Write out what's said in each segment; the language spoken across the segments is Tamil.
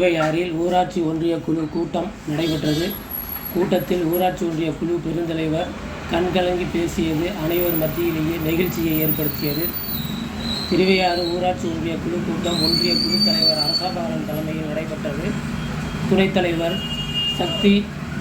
திருவையாறில் ஊராட்சி ஒன்றிய குழு கூட்டம் நடைபெற்றது. கூட்டத்தில் ஊராட்சி ஒன்றிய குழு பெருந்தலைவர் கண்கலங்கி பேசியது அனைவர் மத்தியிலேயே நெகிழ்ச்சியை ஏற்படுத்தியது. திருவையாறு ஊராட்சி ஒன்றிய குழு கூட்டம் ஒன்றிய குழு தலைவர் அரசாபாரன் தலைமையில் நடைபெற்றது. துணைத் தலைவர் சக்தி,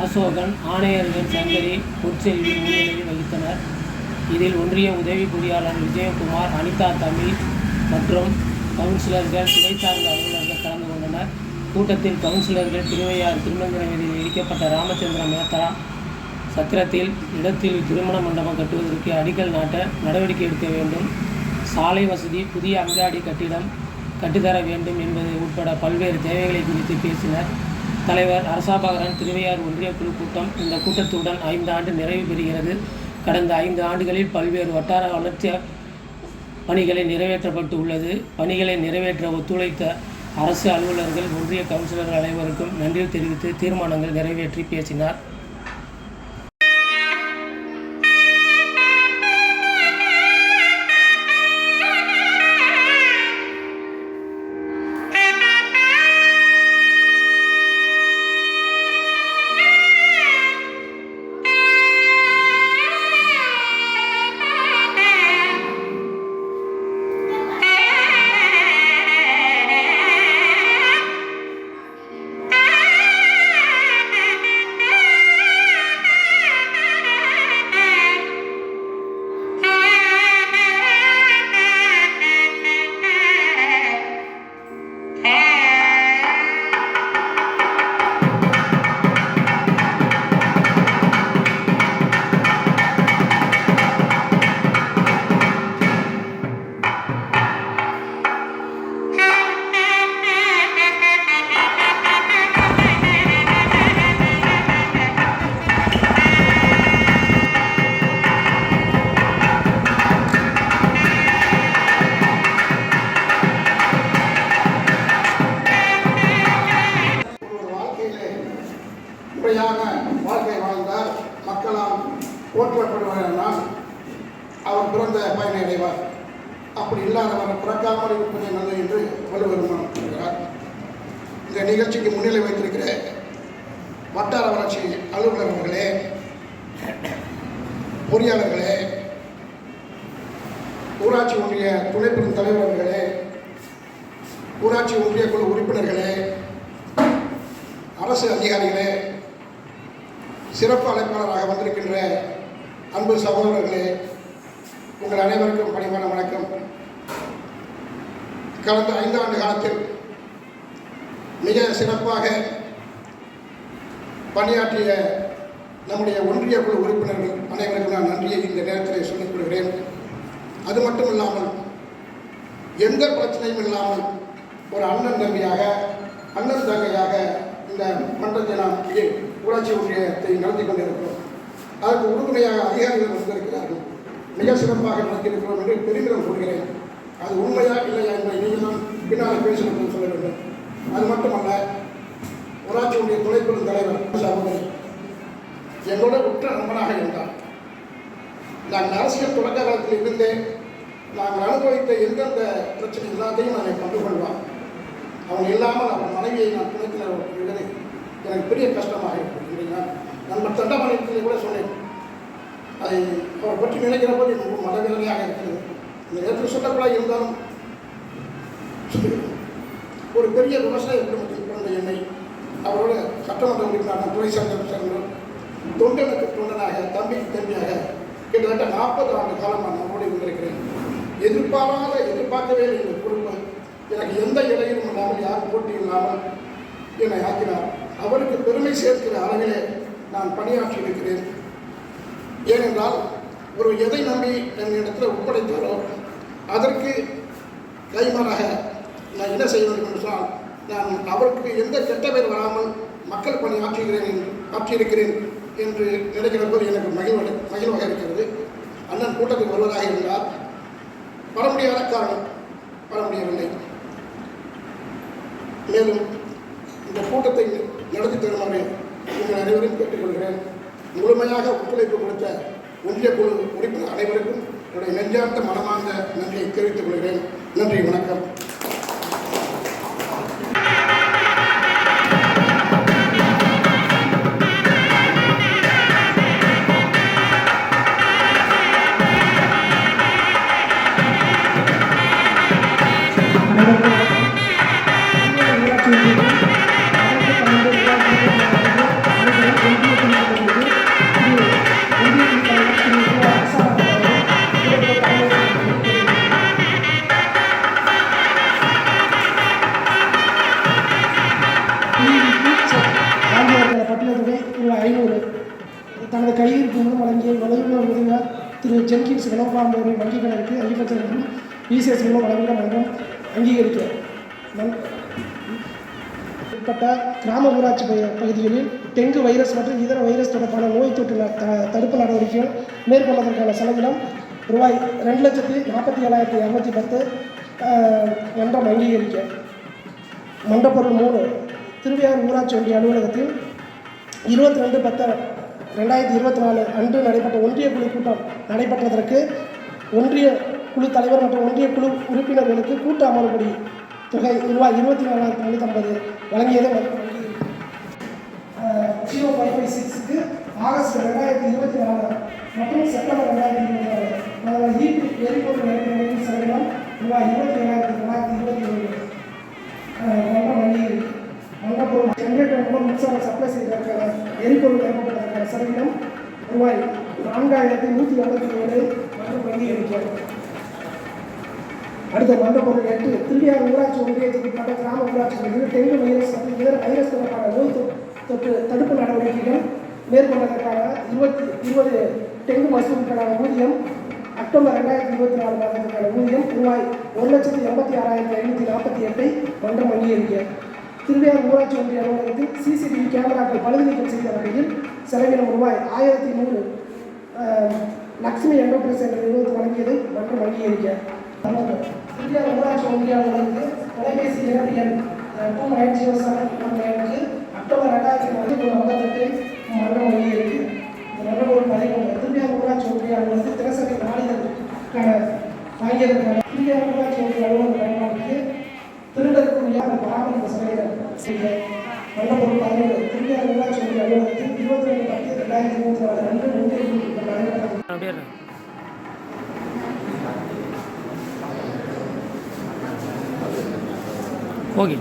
அசோகன், ஆணையர்கள் சங்கரி, பொற்செல்வி முன்னிலையில் வகித்தனர். இதில் ஒன்றிய உதவி பொறியாளர் விஜயகுமார், அனிதா தமிழ் மற்றும் கவுன்சிலர்கள், துறை சார்ந்த அலுவலர்கள் கலந்து கொண்டனர். கூட்டத்தில் கவுன்சிலர்கள் திருவையாறு திருமங்கலத்தில் இடிக்கப்பட்ட ராமச்சந்திர மேத்தா சக்கரத்தில் இடத்தில் திருமண மண்டபம் கட்டுவதற்கு அடிக்கல் நாட்ட நடவடிக்கை எடுக்க வேண்டும், சாலை வசதி, புதிய அங்காடி கட்டிடம் கட்டித்தர வேண்டும் என்பது உட்பட பல்வேறு தேவைகளை குறித்து பேசினர். தலைவர் அரசாபாகரன், திருவையாறு ஒன்றிய குழு கூட்டம் இந்த கூட்டத்துடன் 5 ஆண்டு நிறைவு பெறுகிறது. கடந்த 5 ஆண்டுகளில் பல்வேறு வட்டார வளர்ச்சி பணிகளை நிறைவேற்றப்பட்டு உள்ளது. பணிகளை நிறைவேற்ற ஒத்துழைத்த அரசு அலுவலர்கள், ஒன்றிய கவுன்சிலர்கள் அனைவருக்கும் நன்றி தெரிவித்து தீர்மானங்கள் நிறைவேற்றி பேசினார். வாழ்க்கை வாழ்ந்தார், மக்களால் போற்றப்படுவார், அவர் பிறந்த பயனை அடைவார். அப்படி இல்லாதவர் பிறக்காமல் இருப்பதை நல்லது என்று வலுவருமானம் கூறுகிறார். இந்த நிகழ்ச்சிக்கு முன்னிலை வைத்திருக்கிற வட்டார வளர்ச்சி அலுவலர்களே, பொறியாளர்களே, ஊராட்சி ஒன்றிய துணை பெரும் தலைவர்களே, ஊராட்சி ஒன்றிய குழு உறுப்பினர்களே, அரசு அதிகாரிகளே, சிறப்பு அழைப்பாளராக வந்திருக்கின்ற அன்பு சகோதரர்களே, உங்கள் அனைவருக்கும் பணிவான வணக்கம். கடந்த 5 ஆண்டு காலத்தில் மிக சிறப்பாக பணியாற்றிய நம்முடைய ஒன்றிய குழு உறுப்பினர்கள் அனைவருக்கும் நான் நன்றியை இந்த நேரத்தில் சொல்லிக் கொள்கிறேன். அது மட்டும் இல்லாமல் எந்த பிரச்சனையும் இல்லாமல் ஒரு அண்ணன் தம்பியாக, அண்ணன் தங்கையாக இந்த மன்றத்தை நாம் ஊராட்சி ஒன்றியத்தை நடத்தி கொண்டிருக்கிறோம். அதற்கு உறுதுணையாக அதிகாரிகள் வந்திருக்கிறார்கள். மிக சிறப்பாக நடத்தியிருக்கிறோம் என்று பெருமிதம் கொள்கிறேன். அது உண்மையா இல்லையா என்பதை நீங்கள் தான் பின்னால் பேசணும் சொல்ல வேண்டும். அது மட்டுமல்ல, ஊராட்சி ஒன்றிய துணை பெரும் தலைவர் சகோதரி என்னோட உற்ற நண்பனாக இருந்தார். நாங்கள் அரசியல் தொடக்க காலத்தில் இருந்தே நாங்கள் அனுபவித்த எந்தெந்த பிரச்சனை எல்லாத்தையும் நாங்கள் பங்கு கொள்வார். அவங்க இல்லாமல் அவர் மனைவியை நான் துணைத்தில் எனக்கு பெரிய கஷ்டமாக இருக்குது. நண்பர் தண்டமாநிலத்தில் கூட சொன்னேன். அதை அவரை பற்றி நினைக்கிற போது எனக்கு மனவேதனையாக இருக்கிறது. இந்த நேரத்தில் சொல்லக்கூடாது இருந்தாலும் ஒரு பெரிய விவசாய குடும்பத்தில் பிறந்த என்னை அவரோட சட்டமன்ற உறுப்பினர் துறை சார்ந்த தொண்டனுக்கு தொண்டனாக, தம்பிக்கு தம்பியாக கிட்டத்தட்ட 40 ஆண்டு காலமாக நம்மோடு இருந்திருக்கிறேன். எதிர்பார்க்கவே இந்த பொறுப்பு எனக்கு எந்த இடையிலும் இல்லாமல், யாரும் போட்டி இல்லாமல் என்னை ஆக்கினார். அவருக்கு பெருமை சேர்க்கிற அளவிலே நான் பணியாற்றி இருக்கிறேன். ஏனென்றால் ஒரு எதை நம்பி என்னிடத்தில் ஒப்படைத்தாரோ அதற்கு கைமாறாக நான் என்ன செய்ய வேண்டும் என்று சொன்னால், நான் அவருக்கு எந்த கெட்ட பேர் வராமல் மக்கள் பணி ஆற்றியிருக்கிறேன் என்று நினைக்கிற போது எனக்கு மகிழ்வாக இருக்கிறது. அண்ணன் கூட்டத்துக்கு வருவதாக இருந்தார். வர முடியாத காரணம் வர முடியவில்லை. மேலும் இந்த கூட்டத்தை நடத்தி தருமாறு உங்கள் அனைவரையும் கேட்டுக்கொள்கிறேன். முழுமையாக ஒத்துழைப்பு கொடுத்த ஒன்றிய குழு உறுப்பினர் அனைவருக்கும் என்னுடைய நெஞ்சார்ந்த மனமார்ந்த நன்றியை தெரிவித்துக் கொள்கிறேன். நன்றி, வணக்கம். தனது கையிருப்பு மூலம் வழங்கிய வலையுள்ள உதவியார் திரு ஜென்கின்ஸ் வினோபாம் அவரின் வங்கிக் கணக்கு அகிபட்சம் மற்றும் விசேஷ் மூலம் வழங்கிட மன்றம் அங்கீகரிக்க உட்பட்ட கிராம ஊராட்சி பகுதிகளில் டெங்கு வைரஸ் மற்றும் இதர வைரஸ் தொடர்பான நோய் தொற்று தடுப்பு நடவடிக்கைகள் மேற்கொள்வதற்கான செலவினம் ரூபாய் 2,47,210 மன்றம் அங்கீகரிக்க. மன்றப்பொருள் 3 திருவையாறு ஊராட்சி ஒன்றிய அலுவலகத்தில் 22/10/2024 அன்று நடைபெற்ற ஒன்றிய குழு கூட்டம் நடைபெற்றதற்கு ஒன்றிய குழு தலைவர் மற்றும் ஒன்றிய குழு உறுப்பினர்களுக்கு கூட்ட அமர்வுபடி தொகை ரூபாய் 24,350 வழங்கியதை மற்றும் 0556க்கு ஆகஸ்ட் 2024 மற்றும் செப்டம்பர் 2024 எரிபொருள் நிலையங்களின் செலவினம் ரூபாய் 27,927 மன்றம் அங்கீகரிக்கும். மன்றப்பொருள் ஜெனரேட்டர் மூலம் மின்சாரம் சப்ளை செய்வதற்கான எரிபொருள் நிரப்பப்பட்டதற்கான செலவினம் ரூபாய் 4,187 மன்றம் அங்கீகரிக்கும். அடுத்த மன்றப்பொருள் 8 திருவையாறு ஊராட்சி ஒன்றியத்துக்கு உட்பட்ட கிராம ஊராட்சி பகுதியில் டெங்கு வைரஸ் மற்றும் இதர வைரஸ் தொடர்பான நோய் தொற்று தடுப்பு நடவடிக்கைகள் மேற்கொண்டதற்காக 20 டெங்கு மசூலுக்கான ஊதியம் அக்டோபர் 2024 மாதத்திற்கான ஊதியம் ரூபாய் 1,86,548 மன்றம் அங்கீகரிக்க. திருவையாறு ஊராட்சி ஒன்றிய அலுவலகத்தில் சிசிடிவி கேமராக்கள் பழுது நீக்கம் செய்த வகையில் செலவினம் ரூபாய் 1,100 லக்ஷ்மி என்டர்பிரைஸ் என்ற நிறுவனத்தில் வழங்கியதை மன்றம் அங்கீகரிக்க. திருவையாறு ஊராட்சி ஒன்றிய அலுவலகத்தில் தொலைபேசி இழப்பு எண் 2907 அக்டோபர் 2048 மன்றம் அங்கீகரிக்க. மன்றப்பொருள் 11 திருவையாறு ஊராட்சி ஒன்றிய அலுவலகத்தில் தினசரி நாளிதழ்கான வாங்கியதற்கான திருவையாறு ஊராட்சி ஒன்றிய அலுவலக பயன்பாட்டுக்கு திருடற்குரிய பராமரிப்பு செலவினம் செய்ய. மன்றப்பொருள் 17 திருவையாறு ஊராட்சி ஒன்றிய அலுவலகத்தில் 22/10/2024 அன்று ஒன்றிய குழு கூட்டம் நடைபெற்றது. ஓகே.